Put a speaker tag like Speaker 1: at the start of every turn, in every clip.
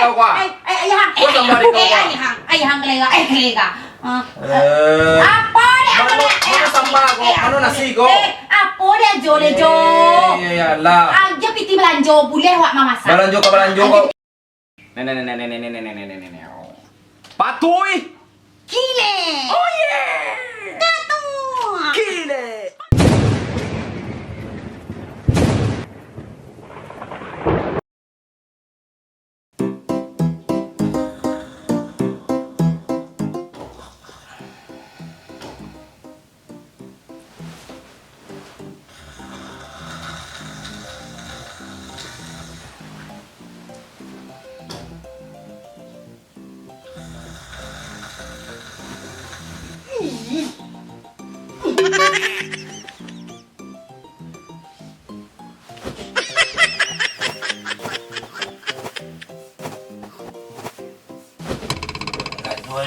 Speaker 1: kau kuah.
Speaker 2: Ayah,
Speaker 1: Kau sama di kau kuah.
Speaker 2: ayah kelega. Apa dia?
Speaker 1: Mana sambal kau? Mana nasi kau?
Speaker 2: Apa dia Jo?
Speaker 1: Iya lah.
Speaker 2: Aja piti belanjo boleh wak mamasak.
Speaker 1: Belanjo kau. Nenek. Patuy.
Speaker 2: Gile.
Speaker 1: Oh yeah.
Speaker 2: Gato.
Speaker 1: Gile.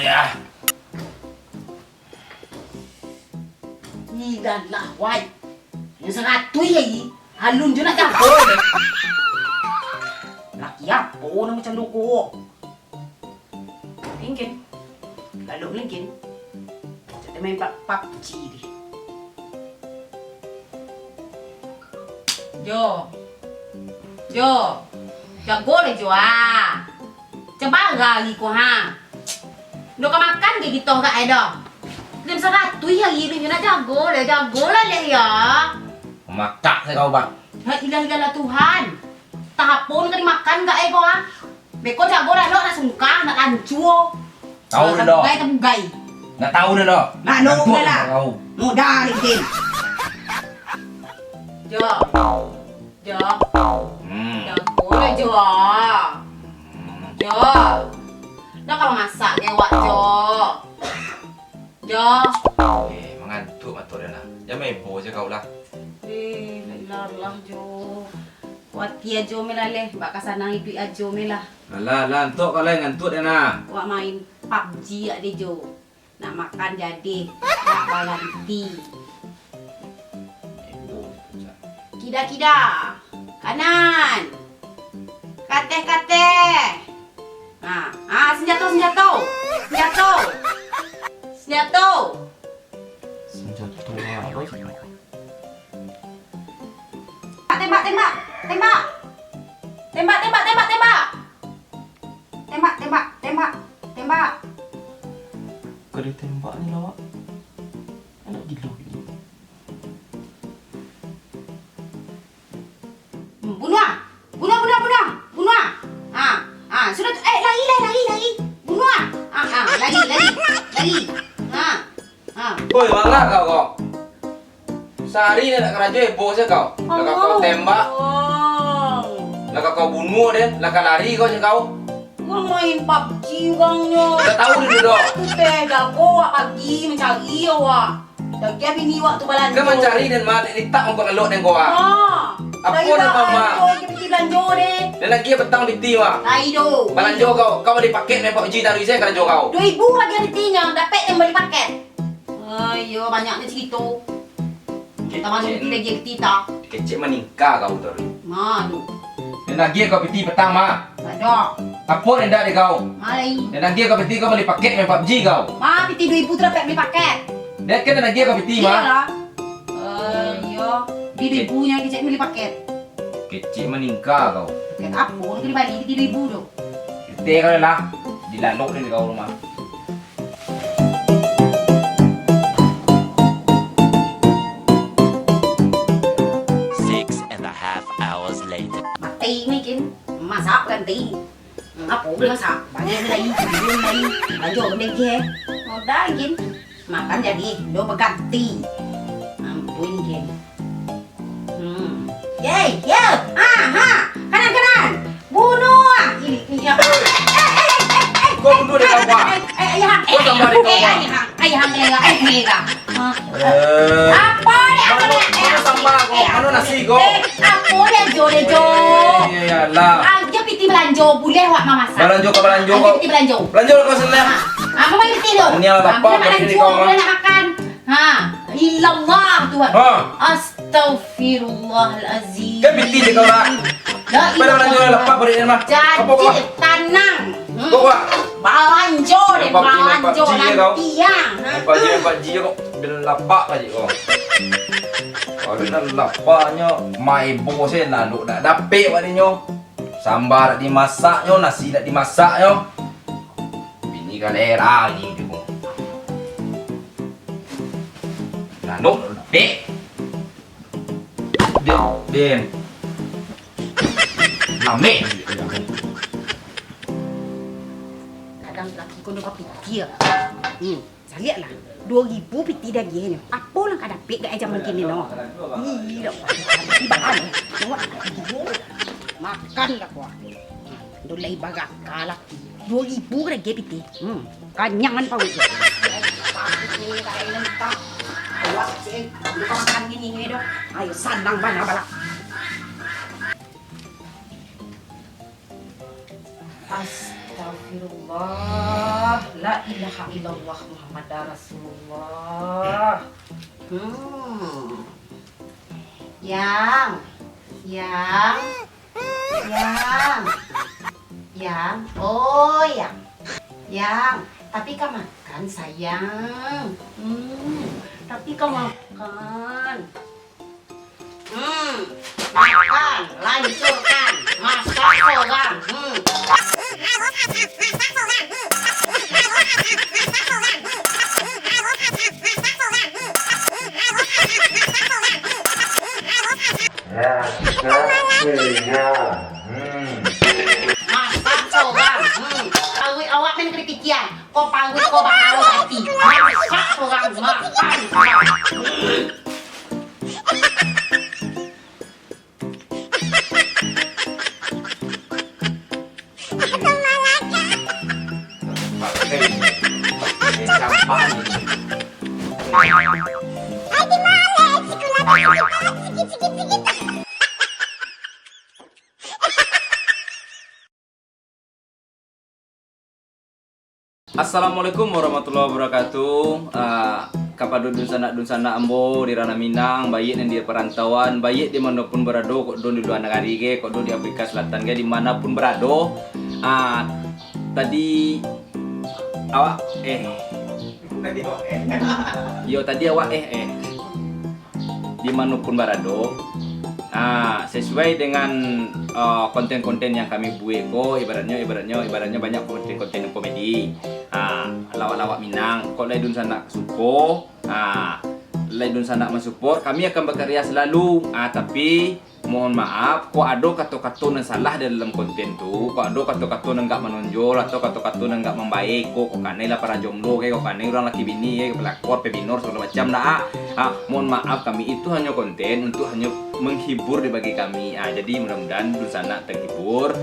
Speaker 1: Ya.
Speaker 2: Idan lah, wai. Yang sangat tu ya, halun je nak jago. Laki apa nama macam loko? Mungkin, lalu mungkin. Kita main PUBG ni. Jo, jago le Jo ah. Coba lagi ko ha. Lo ka makan ke gitu enggak ada. Lim satu ya ini nak jago lah le ya.
Speaker 1: Makak saya kau bang.
Speaker 2: Ha ilah Tuhan. Tahapon ka dimakan enggak ko ha. Beko jago lah lo nak sungkah nak lancuo.
Speaker 1: Tahu dah.
Speaker 2: Tebugay.
Speaker 1: Nak tahu dah.
Speaker 2: Nak nong lah. Mudah ni din. Jo. Jago lah Jo. Jo. Dah kalau masak dia wak Jo.
Speaker 1: Mengantuk mata dia lah. Jangan mebo je kau lah.
Speaker 2: Lah Jo. Wati ajo melaleh, bak kasana hidup ajo melah.
Speaker 1: Alah, ngantuk kau lah, ngantuk dia nak.
Speaker 2: Wak main PUBG ak dia Jo. Nak makan jadi, nak balanti. Kida. Kanan. Kateh. Senjata. Tembak.
Speaker 1: Kau dia tembak ni lah, Wak. Anak gila ni.
Speaker 2: Bunuh. Sudah tu. Lagi. Bunuh. Lagi.
Speaker 1: Oi, mangga kau. Sehari ni nak kerja heboh je kau. Laka kau tembak, laka kau bunuh dia, laka lari kau je kau.
Speaker 2: Orang main PUBG orangnya.
Speaker 1: Dah tahu dia duduk.
Speaker 2: Jago awak pagi mencari awak. Lagi habis ni awak tu balanjo.
Speaker 1: Kau mencari dan mak tak mengkau elok dengan kau. Apa
Speaker 2: Dah
Speaker 1: nak mama?
Speaker 2: Kita pergi belanja deh.
Speaker 1: Dan lagi petang biti mak.
Speaker 2: Lai do.
Speaker 1: Belanja kau beli paket main PUBG taruh saya kerja kau.
Speaker 2: 2,000 lagi ada tinya, dapat yang beli paket. Ayo banyaknya cerita. Kita masuk piti lagi kita.
Speaker 1: Kecik meningkah kau tu.
Speaker 2: Mana?
Speaker 1: Dan lagi kau piti petang mak.
Speaker 2: Ada.
Speaker 1: Apa yang dah kau?
Speaker 2: Mari.
Speaker 1: Dan lagi kau piti kau beli paket main PUBG kau.
Speaker 2: Piti 2,000 tu dapat beli paket.
Speaker 1: Dan kan lagi kau piti mak.
Speaker 2: Iyalah. Ayo. Di 2,000 nya kita beli paket.
Speaker 1: Kecik meningkah kau.
Speaker 2: Paket apa? Nak kena balik di 2,000 tu.
Speaker 1: Kita kau lah. Dilalok ni kau rumah.
Speaker 2: Mati mungkin masak ganti. Apa boleh masak? Banyak lagi, baju gede ke? Dah mungkin makan jadi, do berganti. Ampun mungkin. Kanan. Bunuh. Ini apa?
Speaker 1: Kau bunuh dia kau buat.
Speaker 2: Ayah.
Speaker 1: Kau sama dia kau buat.
Speaker 2: Ayah kelega. Apa dia?
Speaker 1: Mana sambal kau? Mana nasi kau?
Speaker 2: Apa dia Jo?
Speaker 1: Iya lah.
Speaker 2: Aja piti belanjo boleh wak mamasak.
Speaker 1: Belanjo kau.
Speaker 2: Piti belanjo.
Speaker 1: Belanjo kau senang.
Speaker 2: Apa main piti tu?
Speaker 1: Ini apa?
Speaker 2: Belanjo, boleh nak makan. Illallah Tuhan.
Speaker 1: Ha.
Speaker 2: Astaghfirullahalazim.
Speaker 1: Kan piti dia kau lah. Pada mana jual lepak beri mah.
Speaker 2: Jadi tenang.
Speaker 1: Kok wah.
Speaker 2: Balanjo deh, balanjo nanti ya.
Speaker 1: Pak Ji kok dan lepak aja kok. Kalau dan lepaknya mai bose lalu dak dapet wadinya. Sambar dimasaknya, nasi dak dimasaknya. Bini galera gitu. Lalu dapet. Den. Lame.
Speaker 2: Kadang laki kau nak pikir. Saya lihat lah. 2.000 piti dah dia ni. Apa lah kada pek gak zaman kini no. Ih, dah. Ibaan. Makan lah kau. Dolai bagak kalah. 2.000 kada dia piti. Kanyangan pau. Awas sih. Kita makan gini dah. Ayo sandang bana bala. Astagfirullah, la ilaha illallah Muhammad Rasulullah. Yang, oh yang, tapi kau makan sayang. Tapi kau makan. Makan, lanjutkan, masak orang. Masak seorang. Awit awak main keripitian. Kau pawit kau bakal hati. Masak seorang makan.
Speaker 1: Assalamualaikum warahmatullahi wabarakatuh. Kepada dunsana ambo di Ranah Minang, baik yang di perantauan, baik dimanapun berada, kok don di luar negara ge, kok don di Afrika Selatan ge, dimanapun berada. Tadi awak tadi awak dimanapun berada. Sesuai dengan konten-konten yang kami buat kok, ibaratnya banyak konten-konten komedi. Lawak-lawak Minang, kok lain sana support, lain sana mensupport, kami akan berkarya selalu. Tapi mohon maaf, kok ada kata-kata yang salah dalam konten tu, kok ada kata-kata yang enggak menonjol atau kata-kata yang enggak membaik, kok kanai lah para jomblo, kok kanai orang laki bini, pelakor, pebinor segala macam dah. Mohon maaf, kami itu hanya konten untuk hanya menghibur bagi kami. Jadi mudah-mudahan dunsana terhibur.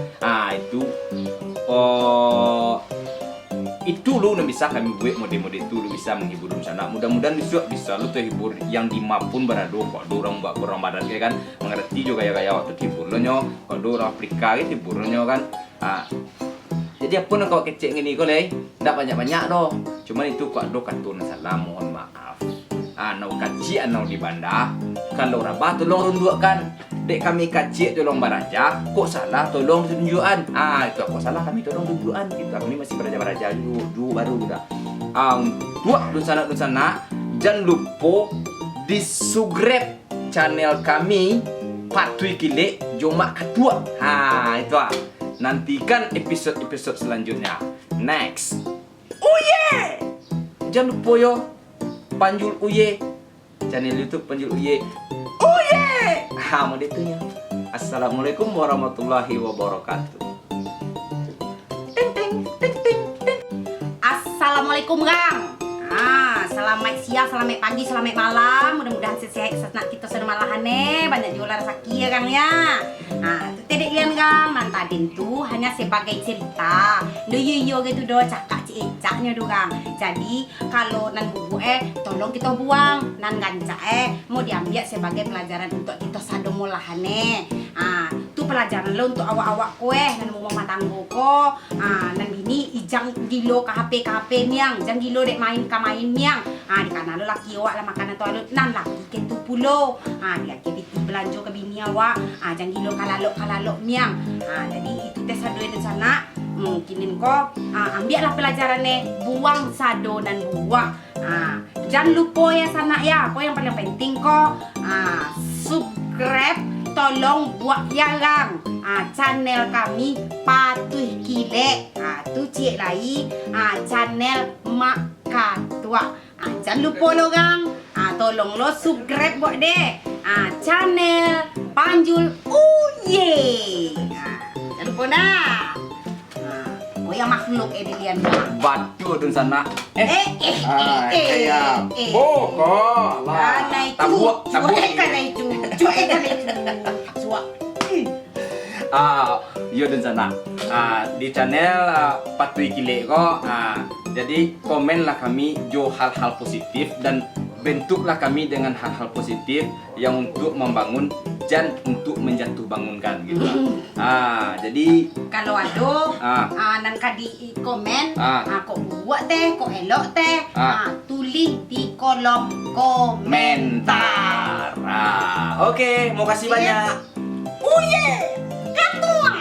Speaker 1: Itu lu bisa kami buat mode-mode itu lu bisa menghibur dunsana. Mudah-mudahan bisa lu terhibur yang dimapun berada. Kok orang badan kan mengerti juga ya waktu hibur lo nyo. Kok orang Afrika gitu hibur lo nyo kan. Jadi apa nak kau kecek gini kau leh, tak banyak-banyak doh. Cuman itu kok ada kartun salah, mohon maaf. Nau kaji nau di banda. Kalau rabah tolong rundukan. Dek kami kaji tolong baraja. Kok salah tolong tunjukan. Itu kok salah kami tolong tunjukan. Gitu kami masih baraja dulu baru udah. Tuak dunsana jangan lupa di subscribe channel kami Patui Kile Joma Kedua. Itu nantikan episode selanjutnya. Next. Uye. Jangan lupa yo Panjul Uye. Channel YouTube Panjul Uye. Uye. Mau ditunya. Assalamualaikum warahmatullahi wabarakatuh.
Speaker 2: Assalamualaikum Kang. Selamat siang, selamat pagi, selamat malam. Mudah-mudahan sehat senang kita semalahane. Banyak jualan saki ya Kang ya. Itu tidak lian Kang. Mantadin tuh hanya sebagai cerita. Do yo gitu do cakap cik ecaknya dorang. Jadi kalau nan bubuk tolong kita buang, nan gancak mau diambil sebagai pelajaran untuk kita sado molahane. Tu pelajaran lo untuk awak-awak kowe nan mau matanggo ko. Nan bini ijang gilo ke HP miang, jang gilo dek main miang. Di kana lo laki awak lah makanan tu alut nan laki ke tu pulo. Dia ke biti belanja ke bini awak, jang gilo kalalok miang. Jadi itu tes sado di sana. Kinin ko ambil lah pelajarannya, buang sado dan buang. Jangan lupa ya sana ya, ko yang paling penting ko subscribe, tolong buat yang channel kami Patuh Kile. Tu cik lai channel Mak Katua. Jangan lupa lo gang, tolong lo subscribe buat deh channel Panjul Uye. Jangan lupa dah. Oh yang makhluk dilian
Speaker 1: batu dun sana.
Speaker 2: ya.
Speaker 1: Pokok lah. Tabuak. Yo dun sana. Di channel Patuh Kile ko. Jadi komenlah kami jo hal-hal positif dan bentuklah kami dengan hal-hal positif yang untuk membangun dan untuk menjatuh bangunkan gitu. Jadi
Speaker 2: kalau ada nan di komen kok buat teh, kok elok teh, tulis di kolom komentar.
Speaker 1: Oke, mau kasih banyak.
Speaker 2: Uye, katua.